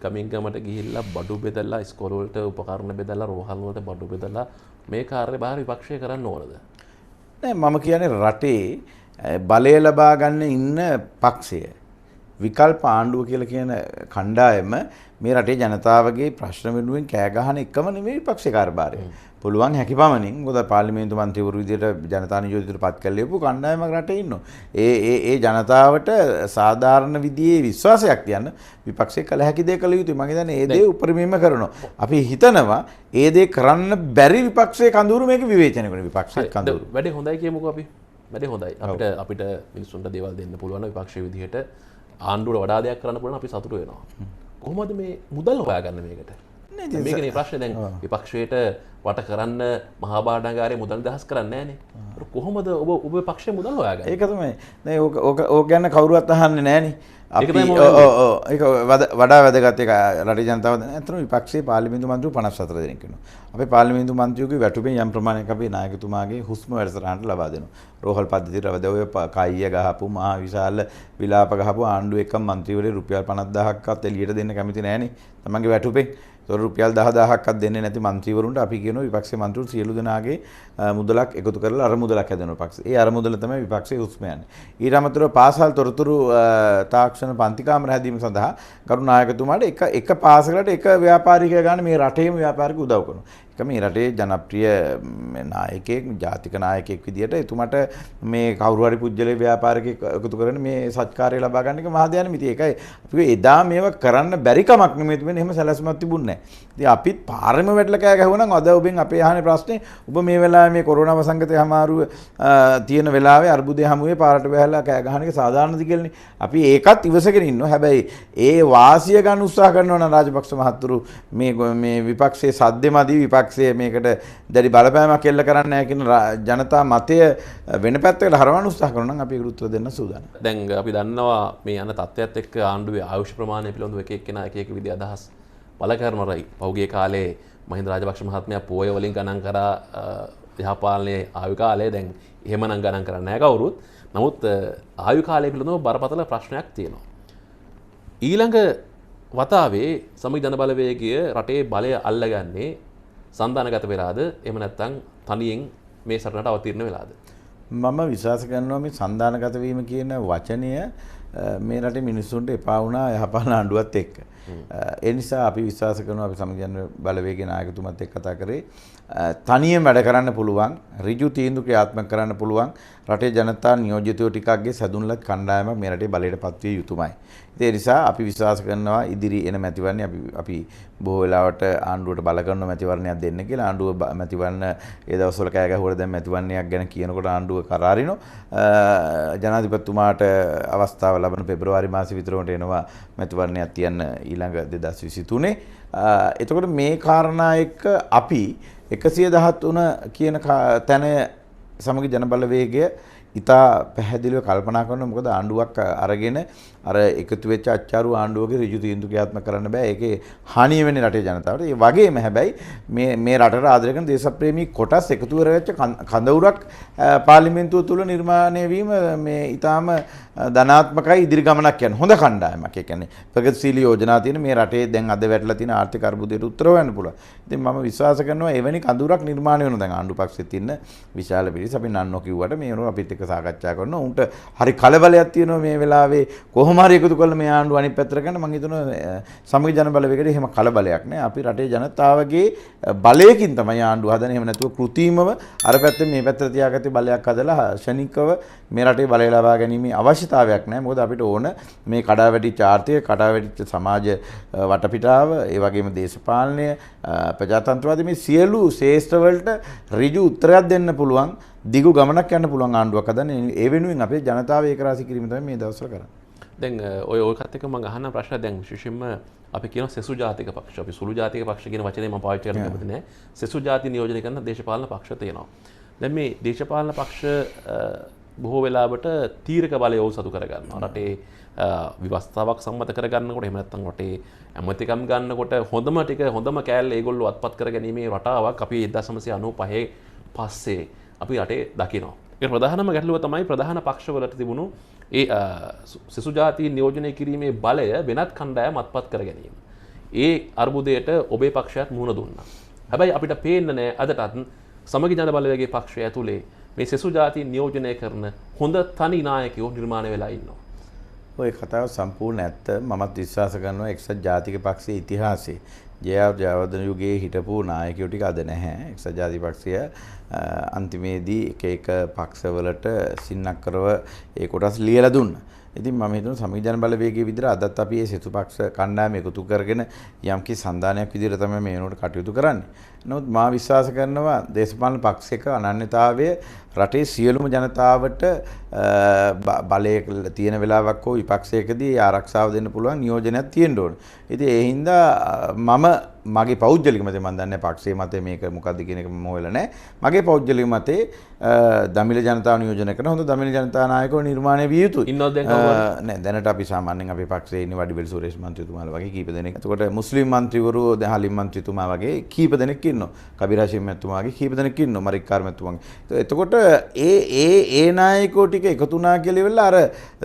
ගමින් ගමට ගිහිල්ලා බඩු බෙදලා ඉස්කෝල වලට උපකරණ බෙදලා රෝහල් වලට බඩු බෙදලා මේ කාර්යභාර විපක්ෂය කරන්න ඕනද? නෑ මම කියන්නේ රටේ බලය ලබා ගන්න ඉන්න පක්ෂය විකල්ප ආණ්ඩුව කියලා කියන කණ්ඩායම මේ රටේ ජනතාවගේ ප්‍රශ්න වෙනුවෙන් කෑ ගහන එකම නෙමෙයි විපක්ෂේ කාර්යභාරය. පුළුවන් හැකි පමණින් මොකද පාර්ලිමේන්තු මන්ත්‍රීවරු විදියට ජනතා නියෝජිතට පත් කළ ලියපු කණ්ඩායමක් රටේ ඉන්නවා. ඒ ජනතාවට සාධාරණ විදිහේ විශ්වාසයක් තියන්න විපක්ෂේ කළ හැකි දේ කළ යුතුයි. මම හිතන්නේ ඒ දේ උපරිමයෙන්ම කරනවා. අපි හිතනවා ඒ දේ කරන්න බැරි විපක්ෂයේ කඳවුරු මේක විවේචනය කරන විපක්ෂයේ කඳවුරු. වැඩේ හොඳයි කියමුකෝ අපි. වැඩේ හොඳයි. අපිට මිනිස්සුන්ට දේවල් දෙන්න පුළුවන් විපක්ෂයේ විදිහට ආණ්ඩුවට වඩා දෙයක් කරන්න පුළුවන් අපි සතුටු වෙනවා. කොහොමද මේ මුදල් හොයාගන්න මේකට? මේකනේ ප්‍රශ්නේ දැන් විපක්ෂයට වට කරන්න මහා භාණ්ඩාගාරයේ මුදල් දහස් කරන්නේ නැහනේ. කොහොමද ඔබ පක්ෂයේ මුදල් හොයාගන්නේ? ඒක තමයි. නේ ඕක ගැන කවුරුවත් අහන්නේ නැහනේ. අපි ඒක වඩා වැදගත් එක රටේ ජනතාව දැන් අතන විපක්ෂයේ පාර්ලිමේන්තු මන්ත්‍රීවරු 54 දෙනෙක් ඉන්නවා. අපේ පාර්ලිමේන්තු මන්ත්‍රීවගේ වැටුපෙන් යම් ප්‍රමාණයක් අපේ නායකතුමාගේ හුස්ම වැඩසටහනට ලබා දෙනවා. රෝහල් පද්ධතියට ලබා දෙව ඔය කයිය ගහපු මහා විශාල විලාප ගහපු ආණ්ඩුව එකම මන්ත්‍රීවරු රුපියල් 50000ක්වත් එළියට දෙන්න කැමති නැහනේ. තමන්ගේ වැටුපෙන් රුපියල් 10000ක්වත් දෙන්නේ නැති මන්ත්‍රීවරුන්ට අපි කියනවා විපක්ෂයේ මන්ත්‍රීවරු සියලු දෙනාගේ මුදලක් එකතු කරලා අර මුදලක් හැදෙනවා විපක්ෂය. ඒ අර මුදල තමයි විපක්ෂයේ හුස්ම යන්නේ. ඊට අමතරව පාසල් තොරතුරු තාක්ෂණ පන්ති කාමර හැදීම සඳහා ගරු නායකතුමාට එක පාසලකට එක ව්‍යාපාරිකයෙක් ගන්න මේ රටේම ව්‍යාපාරික උදව් කරනවා. ඒක මේ රටේ ජනප්‍රිය නායකයෙක් ජාතික නායකයෙක් විදියට එතුමාට මේ කවුරු හරි පුජ්‍යලේ ව්‍යාපාරිකයෙක් එකතු කරගෙන මේ සත්කාරය ලබා ගන්න එක මහා දෙයක් නෙමෙයි. ඒකයි අපි එදා මේව කරන්න බැරි කමක් නෙමෙයි තිබෙන්නේ. එහෙම සැලැස්මක් තිබුණේ නැහැ. ඉතින් අපිත් පාරෙම වැටලා කෑ ගැහුවනම් අද ඔබෙන් අපේ අහන්නේ ප්‍රශ්නේ ඔබ මේ වෙලාවේ මේ කොරෝනා වසංගතය හමාරුව තියෙන වෙලාවේ අර්බුදය හමුවේ පාරට වැහැලා කෑ ගහන එක සාධාරණද කියලානේ. අපි ඒකත් ඉවසගෙන ඉන්නවා. හැබැයි ඒ වාසිය ගන්න උත්සාහ කරනවා නම් රාජපක්ෂ මහතුරු මේ විපක්ෂයේ සද්දෙමදි විපක්ෂයේ මේකට දැඩි බලපෑමක් එල්ල කරන්නේ නැහැ කියන ජනතා මතය වෙන පැත්තකට හරවන්න උත්සාහ කරනවා නම් අපි ඒකට උත්තර දෙන්න සූදානම්. දැන් අපි දන්නවා මේ යන තත්ත්වයට එක්ක ආණ්ඩුවේ ආයුෂ ප්‍රමාණය පිළිබඳව එක එක්කෙනා එක විදිහ අදහස් පළ කරනවා. පෞගේ කාලේ මහින්ද රාජපක්ෂ මහත්මයා පෝය වලින් ගණන් කරා යහපාලනයේ ආයු කාලය දැන් එහෙමනම් ගණන් කරන්නේ නැහැ කවුරුත්. නමුත් ආයු කාලය පිළිබඳව බරපතල ප්‍රශ්නයක් තියෙනවා. ඊළඟ වතාවේ සමගි ජන බලවේගය රටේ බලය අල්ලගන්නේ සන්දානගත වෙලාද එහෙම නැත්නම් තනියෙන් මේ සටනට අවතීර්ණ වෙලාද? මම විශ්වාස කරනවා මේ සන්දානගත වීම කියන වචනය මේ රටේ මිනිස්සුන්ට එපා වුණා යහපාලන ආණ්ඩුවත් එක්ක. ඒ නිසා අපි විශ්වාස කරනවා අපි සමගි ජන බලවේගයේ නායකතුමත් එක්ක කතා කරේ තනියෙන් වැඩ කරන්න පුළුවන් ඍජු තීන්දුව ක්‍රියාත්මක කරන්න පුළුවන් රටේ ජනතා නියෝජිතයෝ ටිකක්ගේ සැදුන්ලත් කණ්ඩායමක් මේ රටේ බලයට පත්විය යුතුමයි. ඒ නිසා අපි විශ්වාස කරනවා ඉදිරි එන මැතිවරණේ අපි බොහෝ වෙලාවට ආණ්ඩුවට බල කරන මැතිවරණයක් දෙන්න කියලා. ආණ්ඩුව මැතිවරණ ඒ දවස්වල කෑ ගැහුවට දැන් මැතිවරණයක් ගැන කියනකොට ආණ්ඩුව කරාරිනෝ. ජනාධිපතිතුමාට අවස්ථාව ලැබෙන පෙබරවාරි මාසෙ විතරට එනවා මැතිවරණයක් තියන්න ඊළඟ 2023. එතකොට මේ කාරණා එක්ක අපි 113 කියන තැන සමගි ජන බලවේගය ඉතා පැහැදිලිව කල්පනා කරනවා. මොකද ආණ්ඩුවක් අරගෙන අර එකතු වෙච්ච අච්චාරු ආණ්ඩුවගේ ඍජු තීන්දුව ක්‍රියාත්මක කරන්න බෑ. ඒකේ හානිය වෙන්නේ රටේ ජනතාවට. ඒ වගේම හැබැයි මේ රටට ආදරය කරන දේශප්‍රේමී කොටස් එකතු කරවෙච්ච කඳවුරක් පාර්ලිමේන්තුව තුල නිර්මාණය වීම මේ ඊටාම ධනාත්මකයි ඉදිරි ගමනක් යන හොඳ කණ්ඩායමක්. ඒ කියන්නේ ප්‍රගතිශීලී යෝජනා තියෙන මේ රටේ දැන් අද වැටලා තියෙන ආර්ථික අර්බුදයට උත්තර හොයන්න පුළුවන්. ඉතින් මම විශ්වාස කරනවා එවැනි කඳවුරක් නිර්මාණය වෙනවා. දැන් ආණ්ඩු පක්ෂෙත් ඉන්න විශාල පිරිස අපි නන්නෝ කිව්වට මේ වෙනවා අපිත් එක්ක සාකච්ඡා කරනවා. උන්ට හරි කලබලයක් තියෙනවා මේ වෙලාවේ කොහොම හරි එකතු කරලා මේ ආණ්ඩුව අනිත් පැත්තට ගන්න. මම හිතනවා සමගි ජන බලවේගයට එහෙම කලබලයක් නෑ. අපි රටේ ජනතාවගේ බලයකින් තමයි ආණ්ඩුව හදන්නේ. එහෙම නැතුව කෘත්‍රිමව අර පැත්තෙන් මේ පැත්තට තියාගත්තේ බලයක් හදලා ශනිකව මේ රටේ බලය ලබා ගැනීමේ අවශ්‍යතාවයක් නෑ. මොකද අපිට ඕන මේ කඩාවැටිච්ච ආර්ථිකය, කඩාවැටිච්ච සමාජ වටපිටාව, ඒ වගේම දේශපාලනය, ප්‍රජාතන්ත්‍රවාදී මේ සියලු ශේෂ්ඨ වලට ඍජු උත්තරයක් දෙන්න පුළුවන් දිගු ගමනක් යන්න පුළුවන් ආණ්ඩුවක් හදන්නේ. ඒ වෙනුවෙන් අපේ ජනතාව ඒකරාශී කිරීම තමයි මේ දවස්වල කරන්නේ. දැන් ඔයකත් එක්ක මම අහන ප්‍රශ්න දැන් විශේෂයෙන්ම අපි කියන සෙසු ජාතික පක්ෂ, අපි සුළු ජාතික පක්ෂ කියන වචනේ මම පාවිච්චි කරන්න කැමති නෑ. සෙසු ජාති නියෝජනය කරන දේශපාලන පක්ෂ තියෙනවා. දැන් මේ දේශපාලන පක්ෂ බොහෝ වෙලාවට තීරක බලය ඔවුන් සතු කරගන්නවා. රටේ විවස්ථාවක් සම්මත කරගන්නකොට එහෙම නැත්නම් රටේ ඇමතිකම් ගන්නකොට හොඳම කෑල්ල ඒගොල්ලෝ අත්පත් කරගැනීමේ රටාවක් අපි 1995 පස්සේ අපි රටේ දකිනවා. ඒක ප්‍රධානම ගැටලුව තමයි ප්‍රධාන පක්ෂවලට තිබුණු ඒ සෙසු ජාති නියෝජනය කිරීමේ බලය වෙනත් කණ්ඩායම් අත්පත් කර ගැනීම. ඒ අර්බුදයට ඔබේ පක්ෂයත් මුහුණ දුන්නා. හැබැයි අපිට පේන්නේ නැහැ අදටත් සමගි ජන බලවේගයේ පක්ෂය ඇතුලේ මේ සෙසු ජාති නියෝජනය කරන හොඳ තනි නායකයෝ නිර්මාණය වෙලා ඉන්නවා. ඔය කතාව සම්පූර්ණ ඇත්ත. මමත් විශ්වාස කරනවා එක්සත් ජාතික පක්ෂයේ ඉතිහාසයේ ජයවර්ධන යුගයේ හිටපු නායකයෝ ටික අද නැහැ. එක්සත් ජාතික පක්ෂය අන්තිමේදී එක පක්ෂවලට සින්නක්කරව ඒ කොටස් ලියලා දුන්නා. ඉතින් මම හිතනවා සමීජන බලවේගයේ විදිහට අදත් අපි මේ සෙසු පක්ෂ කණ්ඩායම එකතු කරගෙන යම්කි සන්දානයක් විදිහට තමයි මේ වෙනකොට කටයුතු කරන්නේ. නමුත් මා විශ්වාස කරනවා දේශපාලන පක්ෂයක අනන්‍යතාවය රටේ සියලුම ජනතාවට බලය තියෙන වෙලාවක් හෝ විපක්ෂයකදී ආරක්ෂාව දෙන්න පුළුවන් නියෝජනයක් තියෙන්න ඕනේ. ඉතින් ඒ හින්දා මම මගේ පෞද්ගලික මතය මම දන්නේ පක්ෂයේ මතය මේක මොකද්ද කියන එක මම හොයලා නැහැ. මගේ පෞද්ගලික මතේ දමිළ ජනතාව නියෝජනය කරන හොඳ දමිළ ජනතා නායකව නිර්මාණය විය යුතුයි. ඉන්නවද දැන් කවුරුහරි? නෑ දැනට අපි සාමාන්‍යයෙන් අපේ පක්ෂයේ ඉන්නේ වඩිවැල් සුරේෂ් මන්ත්‍රීතුමාලා වගේ කීප දෙනෙක්. එතකොට මුස්ලිම් මන්ත්‍රීවරු දැන් හලිම් මන්ත්‍රීතුමා වගේ කීප දෙනෙක් ඉන්නවා. කබීර් හෂීම් මැතිතුමාගේ කීප දෙනෙක් ඉන්නවා. මරික්කාර් මැතිතුමාගේ. එතකොට ඒ නායකයෝ ටික එකතු වුණා කියලා ඉවරලා අර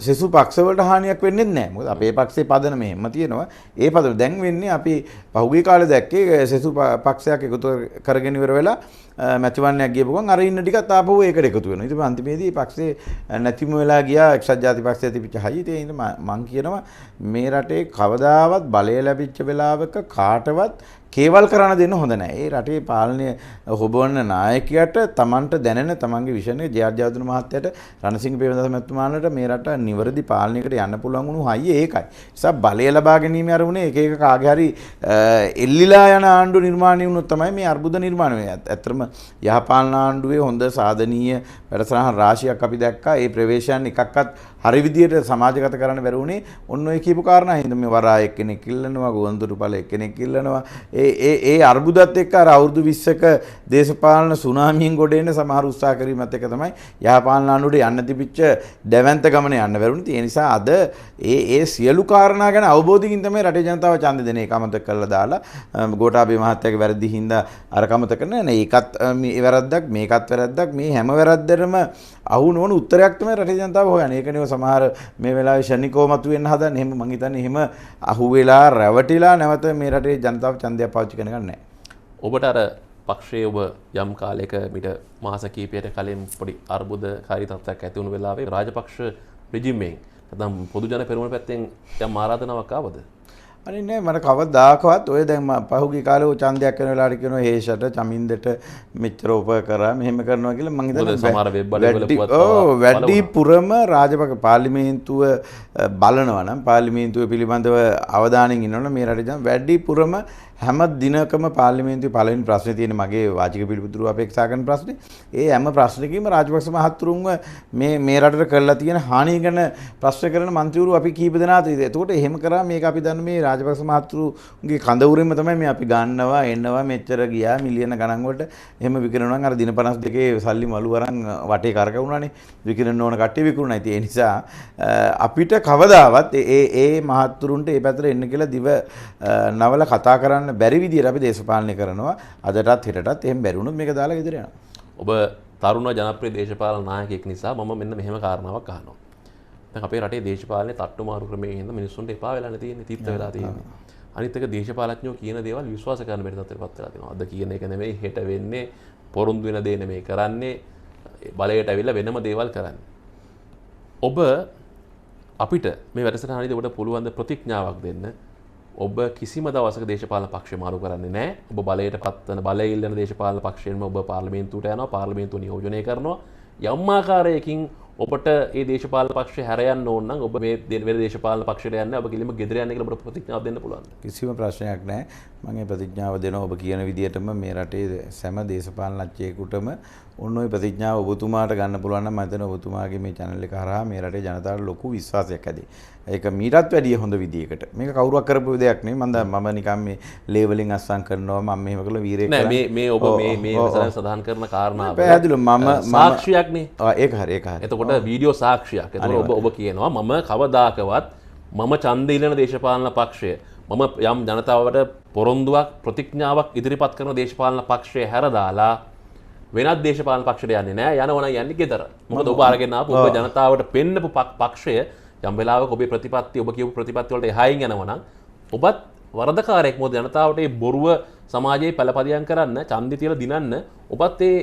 සෙසු පක්ෂවලට හානියක් වෙන්නේ නැහැ. මොකද අපේ පක්ෂයේ පදනම එහෙම තියෙනවා. ඒ පදනම දැන් වෙන්නේ අපි පහුගිය කාලේ දැක්කේ සෙසු පක්ෂයක් එකතු කරගෙන ඉවර වෙලා මැතිවන්නයක් ගියපු ගමන් අර ඉන්න ටිකත් ආපහු ඒකට එකතු වෙනවා. ඉතින් අන්තිමේදී පක්ෂේ නැතිම වෙලා ගියා එක්සත් ජාතික පක්ෂය තිබිච්ච හයිය. ඒ හින්දා මම කියනවා මේ රටේ කවදාවත් බලය ලැබිච්ච වෙලාවක කාටවත් කේවල් කරන්න දෙන්න හොඳ නැහැ. ඒ රටේ පාලනය හොබවන නායකයාට තමන්ට දැනෙන තමන්ගේ විෂන් එක ජයවර්ධන මහත්තයාට රණසිංහ ප්‍රේමදාස මැතිතුමාලට මේ රට නිවැරදි පාලනයකට යන්න පුළුවන් වුණු හයිය ඒකයි. නිසා බලය ලබා ගැනීම අරමුණේ එක එක කාගේ හරි එල්ලිලා යන ආණ්ඩු නිර්මාණය වුණොත් තමයි මේ අර්බුද නිර්මාණය වෙන්නේ. ඇත්තටම යහපාලන ආණ්ඩුවේ හොඳ සාධනීය වැඩසටහන් රාශියක් අපි දැක්කා. ඒ ප්‍රවේශයන් එකක්වත් හරි විදියට සමාජගත කරන්න බැරි වුණේ ඔන්න ඔය කියපු කාරණා හින්දා මේ වරා එක්කෙනෙක් ඉල්ලනවා ගුවන්තොටුපළ එක්කෙනෙක් ඉල්ලනවා ඒ අර්බුදත් එක්ක අර අවුරුදු 20ක දේශපාලන සුනාමියෙන් ගොඩ එන්න සමහර උත්සාහ කිරීමත් එක්ක තමයි යහපාලන ආණ්ඩුවට යන්න තිබිච්ච දැවැන්ත ගමන යන්න බැරුණේ. ඒ නිසා අද ඒ සියලු කාරණා ගැන අවබෝධයකින් තමයි රටේ ජනතාව ඡන්දෙ දෙන එක අමතක කරලා දාලා ගෝඨාභය මහත්තයාගේ වැරදි හින්දා අර කමතක නෑ ඒකත් මේ වැරද්දක් මේකත් වැරද්දක් මේ හැම වැරද්දටම අහු නොවන උත්තරයක් තමයි රටේ ජනතාව හොයන්නේ. ඒකනේ සමහර මේ වෙලාවේ ශනිකව මතුවෙන්න හදන්නේ. එහෙම මං හිතන්නේ එහෙම අහු වෙලා රැවටිලා නැවත මේ රටේ ජනතාව ඡන්දයක් පාවිච්චි කරන ගන්න නෑ. ඔබට අර පක්ෂයේ ඔබ යම් කාලයක මිට මාස කිහිපයකට කලින් පොඩි අර්බුදකාරී තත්ත්වයක් ඇති වුණු වෙලාවේ රාජපක්ෂ රෙජිමෙන් නැත්නම් පොදු ජන පෙරමුණ පැත්තෙන් යම් ආරාධනාවක් ආවද? අනේ නෑ මට කවදාකවත් ඔය දැන් පහුගිය කාලේ ඔය ඡන්දයක් කරන වෙලාවට කියනවා හේෂට චමින්දට මෙච්චර උප කරා මෙහෙම කරනවා කියලා මං හිතන්නේ සමහර වෙබ් වල පුවත් වැඩිපුරම රාජපක්ෂ පාර්ලිමේන්තුව බලනවා නම් පාර්ලිමේන්තුව පිළිබඳව අවධානයෙන් ඉන්නවනම් මේ රටේ වැඩිපුරම හැම දිනකම පාර්ලිමේන්තුවේ පළවෙනි ප්‍රශ්නේ තියෙන මගේ වාචික පිළිතුරු අපේක්ෂා කරන ප්‍රශ්නේ ඒ හැම ප්‍රශ්නකීම රාජපක්ෂ මහතුරුන්ව මේ රටට කරලා තියෙන හානිය ගැන ප්‍රශ්න කරන മന്ത്രിවරු අපි කීප දෙනා තියෙනවා. එතකොට එහෙම කරා මේක අපි දන්න මේ රාජපක්ෂ මහතුරුන්ගේ කඳවුරෙන්ම තමයි මේ අපි ගන්නවා එන්නවා මෙච්චර ගියා මිලියන ගණන් වලට එහෙම විකිරනවා නම් අර දින 52 සල්ලි මලු වරන් වටේ කරකවුණානේ විකිරන්න ඕන කට්ටිය විකුණුණා. ඉතින් ඒ නිසා අපිට කවදාවත් ඒ මහතුරුන්ට ඒ පැත්තට එන්න කියලා දිව නවල කතා කරන්න බැරි විදියට අපි දේශපාලනය කරනවා. අදටත් හෙටටත් එහෙම බැරි වුණොත් මේක දාලා ගෙදර යනවා. ඔබ තරුණ ජනප්‍රිය දේශපාලන නායකයෙක් නිසා මම මෙන්න මෙහෙම කාරණාවක් අහනවා. දැන් අපේ රටේ දේශපාලනේ තට්ටු මාරු ක්‍රමයේ හින්දා මිනිස්සුන්ට එපා වෙලානේ තියෙන්නේ, තීත්ත වෙලා තියෙන්නේ. අනිත් එක දේශපාලඥයෝ කියන දේවල් විශ්වාස කරන්න බැරි තත්ත්වයකටපත් වෙලා තියෙනවා. අද කියන එක නෙමෙයි හෙට වෙන්නේ, පොරොන්දු වෙන දේ නෙමෙයි කරන්නේ, බලයට ඇවිල්ලා වෙනම දේවල් කරන්නේ. ඔබ අපිට මේ වැඩසටහනේදී ඔබට පුළුවන් ද ප්‍රතිඥාවක් දෙන්න? ඔබ කිසිම දවසක දේශපාලන පක්ෂය මාරු කරන්නේ නැහැ. ඔබ බලයට පත්වන බලය ඉල්ලන දේශපාලන පක්ෂයෙන්ම ඔබ පාර්ලිමේන්තුවට යනවා, පාර්ලිමේන්තුව නියෝජනය කරනවා. යම් ආකාරයකින් ඔබට ඒ දේශපාලන පක්ෂය හැර යන්න ඕන නම් ඔබ මේ වෙන දේශපාලන පක්ෂයට යන්නේ ඔබ කිලිම ගෙදර යන්නේ කියලා ඔබට ප්‍රතිඥාවක් දෙන්න පුළුවන්. කිසිම ප්‍රශ්නයක් නැහැ. මම මේ ප්‍රතිඥාව දෙනවා ඔබ කියන විදිහටම මේ රටේ සෑම දේශපාලනඥයෙකුටම ඔන්න ඔය ප්‍රතිඥාව ඔබතුමාට ගන්න පුළුවන් නම් මම හිතනවා ඔබතුමාගේ මේ channel එක හරහා මේ රටේ ජනතාවට ලොකු විශ්වාසයක් ඇති. ඒක මීටත් වැඩිය හොඳ විදියකට. මේක කවුරුවක් කරපු දෙයක් නෙවෙයි. මම නිකන් මේ ලේබලින් අස්සම් කරනවා මම මෙහෙම කළා වීරයෙක් කරා. නෑ මේ ඔබ මේ සඳහන් කරන කාරණාව පැහැදිලිව මම සාක්ෂියක් නේ. ඒක හරි. එතකොට වීඩියෝ සාක්ෂියක්. එතකොට ඔබ කියනවා මම කවදාකවත් මම ඡන්ද ඉල්ලන දේශපාලන පක්ෂය මම යම් ජනතාවට පොරොන්දුවක් ප්‍රතිඥාවක් ඉදිරිපත් කරන දේශපාලන පක්ෂය හැර දාලා වෙනත් දේශපාලන පක්ෂයට යන්නේ නැහැ. යනවනම් යන්නේ ගෙදර. මොකද ඔබ අරගෙන ආපු ඔබ ජනතාවට පෙන්නපු පක්ෂය යම් වෙලාවක ඔබේ ප්‍රතිපත්ති ඔබ කියපු ප්‍රතිපත්ති වලට එහායින් යනවනම් ඔබත් වරදකාරයෙක්. මොකද ජනතාවට මේ බොරුව සමාජයේ පළපදියම් කරන්න ඡන්දය තියලා දිනන්න ඔබත් ඒ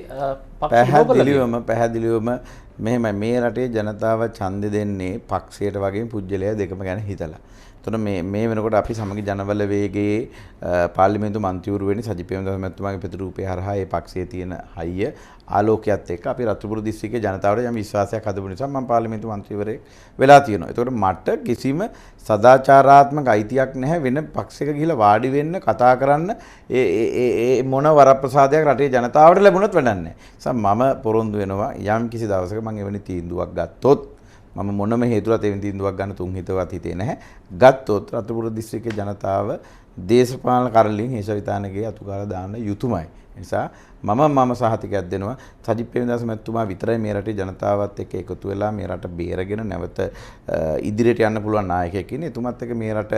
පක්ෂ පැහැදිලිවම මෙහෙම මේ රටේ ජනතාව ඡන්දෙ දෙන්නේ පක්ෂයට වගේ පුජ්‍යලයා දෙකම ගැන හිතලා. එතකොට මේ වෙනකොට අපි සමගි ජනබල වේගයේ පාර්ලිමේන්තු මන්ත්‍රීවරු වෙන්නේ සජිත් ප්‍රේමදාස මහත්මයාගේ ප්‍රතිරූපය හරහා ඒ පක්ෂයේ තියෙන හයිය ආලෝකයත් එක්ක අපි රත්නපුර දිස්ත්‍රික්කයේ ජනතාවට යම් විශ්වාසයක් හදපු නිසා මම පාර්ලිමේන්තු මන්ත්‍රීවරයෙක් වෙලා තියෙනවා. එතකොට මට කිසිම සදාචාරාත්මක අයිතියක් නැහැ වෙන පක්ෂයක ගිහිලා වාඩි වෙන්න කතා කරන්න ඒ මොන වරප්‍රසාදයක් රටේ ජනතාවට ලැබුණත් වැඩක් නැහැ. මම පොරොන්දු වෙනවා යම් කිසි දවසක මම එවැනි තීන්දුවක් ගත්තොත් මම මොනම හේතුවත් එවැනි තීන්දුවක් ගන්න තුන් හිතවත් හිතේ නැහැ. ගත්තොත් රත්නපුර දිස්ත්‍රික්කයේ ජනතාව දේශපාලන කරලින් හේෂවිතානගේ අතුකාර දාන්න යුතුයමයි. නිසා මම සහතිකයක් දෙනවා සජිත් ප්‍රේමදාස මහත්මයා විතරයි මේ රටේ ජනතාවත් එක්ක එකතු වෙලා මේ රට බේරගෙන නැවත ඉදිරියට යන්න පුළුවන් නායකයෙක් ඉන්නේ. එතුමත් එක්ක මේ රට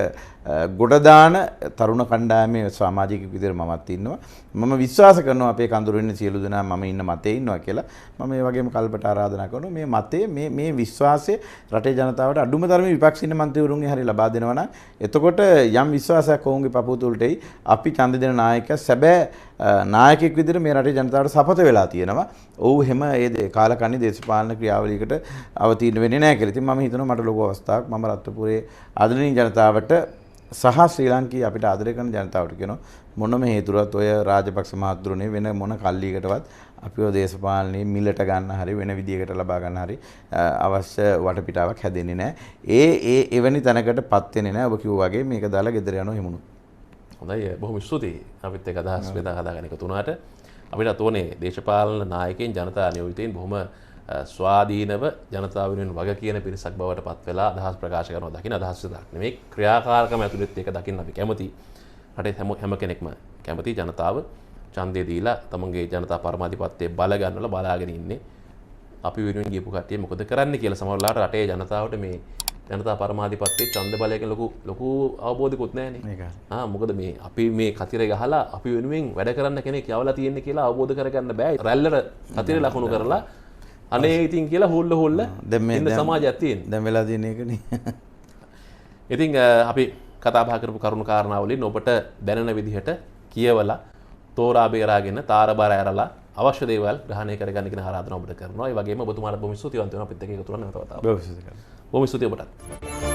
ගොඩ දාන තරුණ කණ්ඩායමේ සමාජිකයෙක් විදිහට මමත් ඉන්නවා. මම විශ්වාස කරනවා අපේ කඳුරු ඉන්න සියලු දෙනා මම ඉන්න මතේ ඉන්නවා කියලා. මම මේ වගේම කල්පට ආරාධනා කරනවා මේ මතේ මේ විශ්වාසය රටේ ජනතාවට අඩුම තරමේ විපක්ෂ ඉන්න മന്ത്രിවරුන්ගේ හරි ලබා දෙනවා නම් එතකොට යම් විශ්වාසයක් ඔවුන්ගේ පපුතුල්ටයි අපි ඡන්ද දෙන නායකයා සැබෑ නායකයෙක් විදිහට මේ රටේ ජනතාවට සපත වෙලා තියෙනවා. ඔව් හැම ඒ කාලකන්ණි දේශපාලන ක්‍රියාවලියකට අවතීර්ණ වෙන්නේ නැහැ කියලා. ඉතින් මම හිතනවා මට ලොකු අවස්ථාවක් මම රත්නපුරේ ආදරණීය ජනතාවට සහ ශ්‍රී ලංකී අපිට ආදරය කරන ජනතාවට කියනවා මොනම හේතුවත් ඔය රාජපක්ෂ මහත්තුරුනේ වෙන මොන කල්ලියකටවත් අපිව දේශපාලනයේ මිලට ගන්න හරි වෙන විදියකට ලබා ගන්න හරි අවශ්‍ය වටපිටාවක් හැදෙන්නේ නැහැ. එවැනි තැනකටපත් වෙන්නේ නැහැ. ඔබ කිව්වා වගේ මේක දාලා ගෙදර යනවා හිමුණු. හොඳයි බොහොම ස්තුතියි අපිත් එක්ක අදහස් බෙදා හදාගෙන එකතු වුණාට. අපිට ඕනේ දේශපාලන නායකයන් ජනතා නියෝජිතයින් බොහොම ස්වාධීනව ජනතාව වෙනුවෙන් වග කියන පිරිසක් බවට පත් වෙලා අදහස් ප්‍රකාශ කරනවා දකින්න අදහස් විතරක් නෙමෙයි ක්‍රියාකාරකම ඇතුළත් ඒක දකින්න අපි කැමති. රටේ හැම කෙනෙක්ම කැමති ජනතාව ඡන්දය දීලා තමන්ගේ ජනතා පරමාධිපත්‍යය බල ගන්නවල බලාගෙන ඉන්නේ. අපි වෙනුවෙන් ගියපු කට්ටිය මොකද කරන්නේ කියලා සමහරවිට රටේ ජනතාවට මේ ජනතා පරමාධිපත්‍යයේ ඡන්ද බලයෙන් ලොකු අවබෝධයක්වත් නැහැනේ. මේක. මොකද මේ අපි මේ කතිරේ ගහලා අපි වෙනුවෙන් වැඩ කරන්න කෙනෙක් යවලා තියෙන්නේ කියලා අවබෝධ කරගන්න බෑ. රැල්ලට කතිරේ ලකුණු කරලා අනේ ඉතින් කියලා හොල්ල ඉන්න සමාජයක් තියෙනවා. දැන් වෙලා තියෙන එකනේ. ඉතින් අපි කතා බහ කරපු කරුණු කාරණා වලින් ඔබට දැනෙන විදිහට කියවලා තෝරා බේරාගෙන තාරබර ඇරලා අවශ්‍ය දේවල් ග්‍රහණය කරගන්න කියන ආරාධනාව ඔබට කරනවා. ඒ වගේම ඔබතුමාට බොහොම ස්තුතිවන්ත වෙනවා අපිත් එක්ක එකතු වෙන්න නැවත වතාවක්. බොහොම ස්තුතියි. බොහොම ස්තුතියි ඔබටත්.